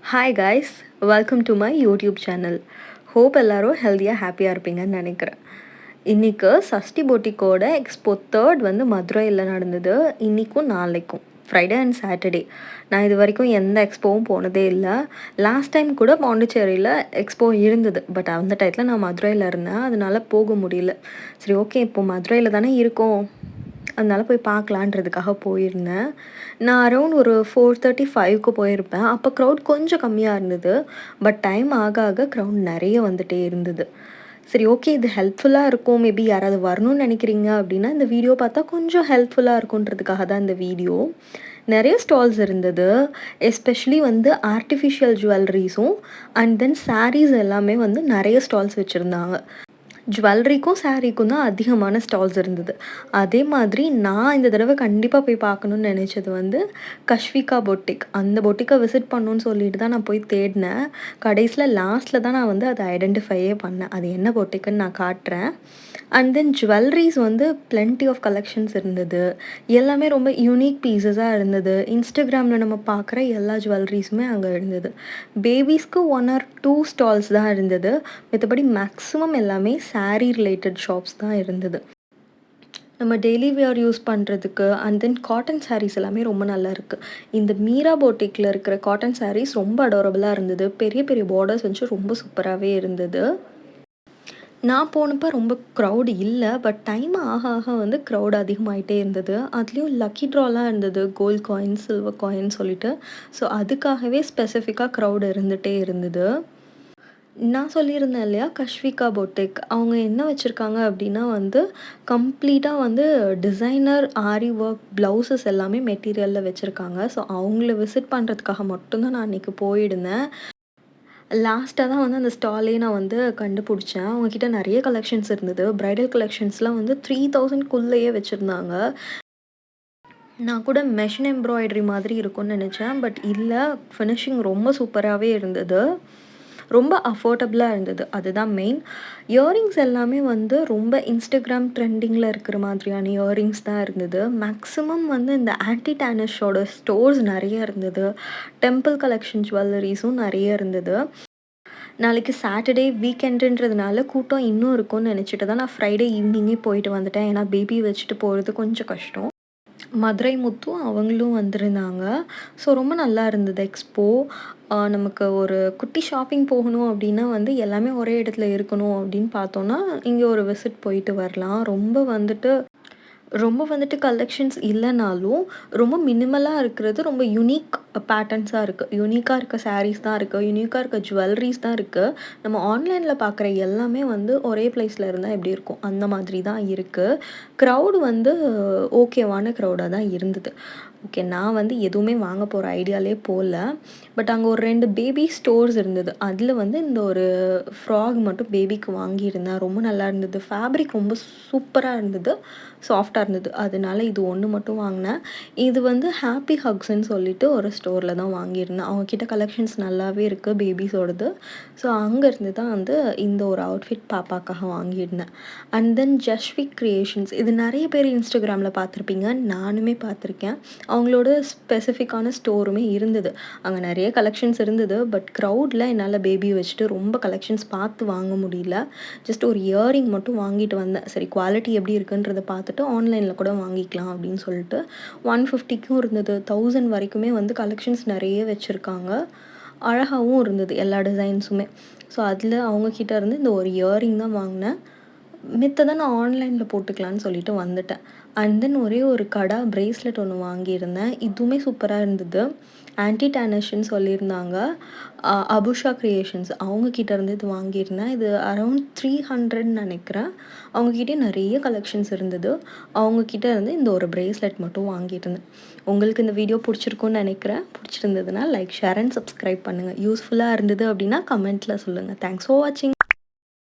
Hi guys, welcome to my YouTube channel. Hope எல்லோரும் ஹெல்த்தியாக ஹாப்பியாக இருப்பீங்கன்னு நினைக்கிறேன். இன்றைக்கு சஷ்டி பொட்டிக்கோட எக்ஸ்போ 3 வந்து மதுரையில் நடந்தது. இன்றைக்கும் நாளைக்கும் ஃப்ரைடே அண்ட் சாட்டர்டே. நான் இது வரைக்கும் எந்த எக்ஸ்போவும் போனதே இல்லை. லாஸ்ட் டைம் கூட பாண்டிச்சேரியில் எக்ஸ்போ இருந்தது, பட் அந்த டயத்தில் நான் மதுரையில் இருந்தேன், அதனால போக முடியல. சரி, ஓகே, இப்போது மதுரையில் தானே இருக்கோம், அதனால் போய் பார்க்கலான்றதுக்காக போயிருந்தேன். நான் அரௌண்ட் ஒரு 4:35க்கு போயிருப்பேன். அப்போ க்ரௌட் கொஞ்சம் கம்மியாக இருந்தது, பட் டைம் ஆக ஆக க்ரௌட் நிறைய வந்துகிட்டே இருந்தது. சரி, ஓகே, இது ஹெல்ப்ஃபுல்லாக இருக்கும், மேபி யாராவது வரணும்னு நினைக்கிறீங்க அப்படின்னா இந்த வீடியோ பார்த்தா கொஞ்சம் ஹெல்ப்ஃபுல்லாக இருக்குன்றதுக்காக தான் இந்த வீடியோ. நிறைய ஸ்டால்ஸ் இருந்தது, எஸ்பெஷலி வந்து ஆர்டிஃபிஷியல் ஜுவல்லரிஸும் அண்ட் தென் சாரீஸ் எல்லாமே வந்து நிறைய ஸ்டால்ஸ் வச்சுருந்தாங்க. ஜுவல்லரிக்கும் சாரீக்கும் தான் அதிகமான ஸ்டால்ஸ் இருந்தது. அதே மாதிரி நான் இந்த தடவை கண்டிப்பாக போய் பார்க்கணுன்னு நினச்சது வந்து கஷ்விகா பொட்டிக். அந்த பொட்டிக்கை விசிட் பண்ணணுன்னு சொல்லிட்டு தான் நான் போய் தேடினேன். கடைசியில் லாஸ்ட்டில் தான் நான் வந்து அதை ஐடென்டிஃபையே பண்ணேன். அது என்ன பொட்டிக்குன்னு நான் காட்டுறேன். அண்ட் தென் ஜுவல்லரிஸ் வந்து பிளென்டி ஆஃப் கலெக்ஷன்ஸ் இருந்தது. எல்லாமே ரொம்ப யூனிக் பீசஸாக இருந்தது. இன்ஸ்டாகிராமில் நம்ம பார்க்குற எல்லா ஜுவல்லரிஸுமே அங்கே இருந்தது. பேபிஸ்க்கு 1 or 2 ஸ்டால்ஸ் தான் இருந்தது. மற்றபடி மேக்ஸிமம் எல்லாமே சாரீ ரிலேட்டட் ஷாப்ஸ் தான் இருந்தது. நம்ம டெய்லி வியர் யூஸ் பண்ணுறதுக்கு அண்ட் தென் காட்டன் சாரீஸ் எல்லாமே ரொம்ப நல்லா இருக்குது. இந்த மீரா போட்டிக்கில் இருக்கிற காட்டன் சாரீஸ் ரொம்ப அடோரபுளாக இருந்தது. பெரிய பெரிய பார்டர்ஸ் வச்சு ரொம்ப சூப்பராகவே இருந்தது. நான் போனப்போ ரொம்ப க்ரௌடு இல்லை, பட் டைம் ஆக ஆக வந்து க்ரௌட் அதிகமாகிட்டே இருந்தது. அதுலேயும் லக்கி ட்ராலாம் இருந்தது, கோல்ட் காயின், சில்வர் காயின் சொல்லிட்டு. ஸோ அதுக்காகவே ஸ்பெசிஃபிக்காக க்ரௌடு இருந்துகிட்டே இருந்தது. நான் சொல்லியிருந்தேன் இல்லையா, கஷ்விகா பொட்டிக் அவங்க என்ன வச்சுருக்காங்க அப்படின்னா வந்து கம்ப்ளீட்டாக வந்து டிசைனர் ஆரி ஒர்க் ப்ளவுசஸ் எல்லாமே மெட்டீரியலில் வச்சுருக்காங்க. ஸோ அவங்கள விசிட் பண்ணுறதுக்காக மட்டும்தான் நான் அன்றைக்கி போயிருந்தேன். லாஸ்ட்டாக தான் வந்து அந்த ஸ்டாலே நான் வந்து கண்டுபிடிச்சேன். அவங்கக்கிட்ட நிறைய கலெக்ஷன்ஸ் இருந்தது. ப்ரைடல் கலெக்ஷன்ஸ்லாம் வந்து 3000க்குள்ளேயே வச்சுருந்தாங்க. நான் கூட மெஷின் எம்ப்ராய்டரி மாதிரி இருக்கும்னு நினச்சேன், பட் இல்லை, ஃபினிஷிங் ரொம்ப சூப்பராகவே இருந்தது. ரொம்ப அஃபோர்டபுளாக இருந்தது, அதுதான் மெயின். இயரிங்ஸ் எல்லாமே வந்து ரொம்ப இன்ஸ்டாகிராம் ட்ரெண்டிங்கில் இருக்கிற மாதிரியான இயரிங்ஸ் தான் இருந்தது. மேக்ஸிமம் வந்து இந்த ஆன்டி டானிஷோட ஸ்டோர்ஸ் நிறைய இருந்தது. டெம்பிள் கலெக்ஷன் ஜுவல்லரிஸும் நிறைய இருந்தது. நாளைக்கு சாட்டர்டே வீக்கெண்டுன்றதுனால கூட்டம் இன்னும் இருக்கும்னு நினச்சிட்டு தான் நான் ஃப்ரைடே ஈவினிங்கே போயிட்டு வந்துட்டேன். ஏன்னா பேபி வச்சுட்டு போகிறது கொஞ்சம் கஷ்டம். மதுரை முத்தும் அவங்களும் வந்திருந்தாங்க. ஸோ ரொம்ப நல்லா இருந்தது எக்ஸ்போ. நமக்கு ஒரு குட்டி ஷாப்பிங் போகணும் அப்படின்னா வந்து எல்லாமே ஒரே இடத்துல இருக்கணும் அப்படின்னு பார்த்தோன்னா இங்கே ஒரு விசிட் போயிட்டு வரலாம். ரொம்ப வந்துட்டு கலெக்ஷன்ஸ் இல்லைனாலும் ரொம்ப மினிமலாக இருக்கிறது, ரொம்ப யூனிக் பேட்டர்ன்ஸாக இருக்குது. யூனிக்காக இருக்க சாரீஸ் தான் இருக்குது, யூனிக்காக இருக்க ஜுவல்லரிஸ் தான் இருக்குது. நம்ம ஆன்லைனில் பார்க்குற எல்லாமே வந்து ஒரே ப்ளேஸில் இருந்தால் எப்படி இருக்கும், அந்த மாதிரி தான் இருக்குது. க்ரௌடு வந்து ஓகேவான க்ரௌடாக தான் இருந்தது. ஓகே, நான் வந்து எதுவுமே வாங்க போகிற ஐடியாலே போகல. பட் அங்கே ஒரு 2 பேபி ஸ்டோர்ஸ் இருந்தது. அதில் வந்து இந்த ஒரு ஃப்ராக் மட்டும் பேபிக்கு வாங்கியிருந்தேன். ரொம்ப நல்லா இருந்தது. ஃபேப்ரிக் ரொம்ப சூப்பராக இருந்தது, சாஃப்டாக இருந்தது. அதனால இது ஒன்று மட்டும் வாங்கினேன். இது வந்து ஹாப்பி ஹக்ஸ்ன்னு சொல்லிட்டு ஒரு ஸ்டோரில் தான் வாங்கியிருந்தேன். அவங்கக்கிட்ட கலெக்ஷன்ஸ் நல்லாவே இருக்குது பேபிஸோடது. ஸோ அங்கேருந்து தான் வந்து இந்த ஒரு அவுட்ஃபிட் பாப்பாக்காக வாங்கியிருந்தேன். அண்ட் தென் ஜஷ்விக் கிரியேஷன்ஸ், இது நிறைய பேர் இன்ஸ்டாகிராமில் பார்த்துருப்பீங்க, நானுமே பார்த்துருக்கேன். அவங்களோட ஸ்பெசிஃபிக்கான ஸ்டோருமே இருந்தது. அங்கே நிறைய கலெக்ஷன்ஸ் இருந்தது. பட் க்ரௌடில் என்னால் பேபியை வச்சுட்டு ரொம்ப கலெக்ஷன்ஸ் பார்த்து வாங்க முடியல. ஜஸ்ட் ஒரு இயரிங் மட்டும் வாங்கிட்டு வந்தேன். சரி, குவாலிட்டி எப்படி இருக்குன்றதை பார்த்துட்டு ஆன்லைனில் கூட வாங்கிக்கலாம் அப்படின்னு சொல்லிட்டு 150க்கும் இருந்தது. 1000 வரைக்குமே வந்து கலெக்ஷன்ஸ் நிறைய வச்சுருக்காங்க. அழகாகவும் இருந்தது எல்லா டிசைன்ஸுமே. ஸோ அதில் அவங்கக்கிட்ட இருந்து இந்த ஒரு இயரிங் தான் வாங்கினேன். மித்ததை நான் ஆன்லைனில் போட்டுக்கலான்னு சொல்லிட்டு வந்துட்டேன். அண்ட் தென் ஒரே ஒரு கடா ப்ரேஸ்லெட் ஒன்று வாங்கியிருந்தேன். இதுவுமே சூப்பராக இருந்தது. ஆன்டி டானிஷ்ன்னு சொல்லியிருந்தாங்க. அபுஷா கிரியேஷன்ஸ் அவங்கக்கிட்ட இருந்து இது வாங்கியிருந்தேன். இது அரௌண்ட் 300ன்னு நினைக்கிறேன். அவங்கக்கிட்டே நிறைய கலெக்ஷன்ஸ் இருந்தது. அவங்கக்கிட்ட இருந்து இந்த ஒரு ப்ரேஸ்லெட் மட்டும் வாங்கியிருந்தேன். உங்களுக்கு இந்த வீடியோ பிடிச்சிருக்குன்னு நினைக்கிறேன். பிடிச்சிருந்ததுன்னா லைக், ஷேர் அண்ட் சப்ஸ்கிரைப் பண்ணுங்கள். யூஸ்ஃபுல்லாக இருந்தது அப்படின்னா கமெண்ட்டில் சொல்லுங்கள். தேங்க்ஸ் ஃபார் வாட்சிங்.